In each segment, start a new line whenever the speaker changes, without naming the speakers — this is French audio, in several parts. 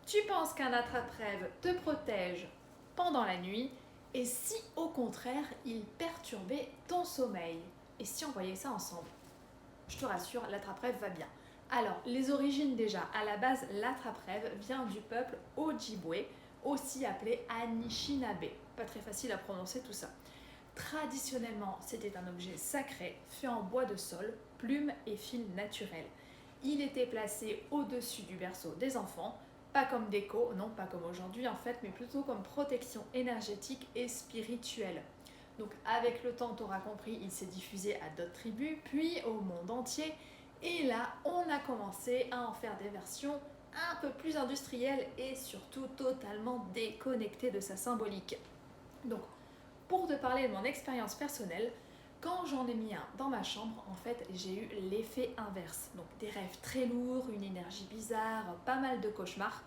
Tu penses qu'un attrape-rêve te protège pendant la nuit et si au contraire il perturbait ton sommeil? Et si on voyait ça ensemble? Je te rassure, l'attrape-rêve va bien. Alors, les origines déjà. À la base, l'attrape-rêve vient du peuple Ojibwe, aussi appelé Anishinaabe. Pas très facile à prononcer tout ça. Traditionnellement, c'était un objet sacré fait en bois de sol, plumes et fils naturels. Il était placé au-dessus du berceau des enfants, pas comme déco, non pas comme aujourd'hui en fait, mais plutôt comme protection énergétique et spirituelle. Donc avec le temps, tu auras compris, il s'est diffusé à d'autres tribus, puis au monde entier. Et là, on a commencé à en faire des versions un peu plus industrielles et surtout totalement déconnectées de sa symbolique. Donc pour te parler de mon expérience personnelle, quand j'en ai mis un dans ma chambre, en fait, j'ai eu l'effet inverse. Donc des rêves très lourds, une énergie bizarre, pas mal de cauchemars.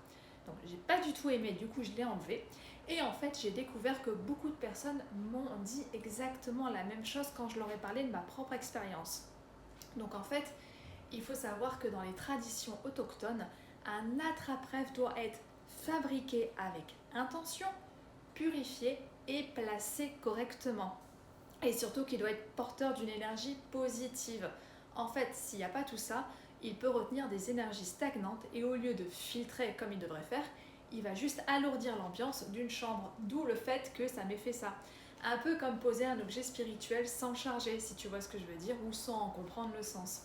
Donc j'ai pas du tout aimé, du coup je l'ai enlevé. Et en fait, j'ai découvert que beaucoup de personnes m'ont dit exactement la même chose quand je leur ai parlé de ma propre expérience. Donc en fait, il faut savoir que dans les traditions autochtones, un attrape-rêve doit être fabriqué avec intention, purifié et placé correctement. Et surtout qu'il doit être porteur d'une énergie positive. En fait, s'il n'y a pas tout ça, il peut retenir des énergies stagnantes et au lieu de filtrer comme il devrait faire, il va juste alourdir l'ambiance d'une chambre. D'où le fait que ça m'ait fait ça. Un peu comme poser un objet spirituel sans charger, si tu vois ce que je veux dire, ou sans en comprendre le sens.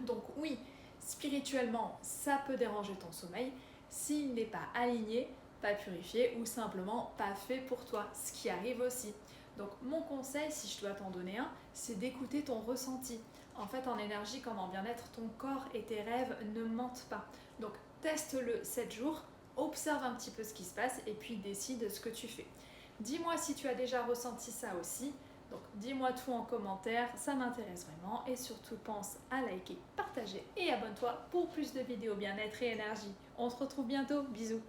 Donc oui, spirituellement, ça peut déranger ton sommeil s'il n'est pas aligné, pas purifié ou simplement pas fait pour toi, ce qui arrive aussi. Donc mon conseil, si je dois t'en donner un, c'est d'écouter ton ressenti. En fait, en énergie comme en bien-être, ton corps et tes rêves ne mentent pas. Donc teste-le 7 jours, observe un petit peu ce qui se passe et puis décide ce que tu fais. Dis-moi si tu as déjà ressenti ça aussi. Donc dis-moi tout en commentaire, ça m'intéresse vraiment. Et surtout pense à liker, partager et abonne-toi pour plus de vidéos bien-être et énergie. On se retrouve bientôt, bisous.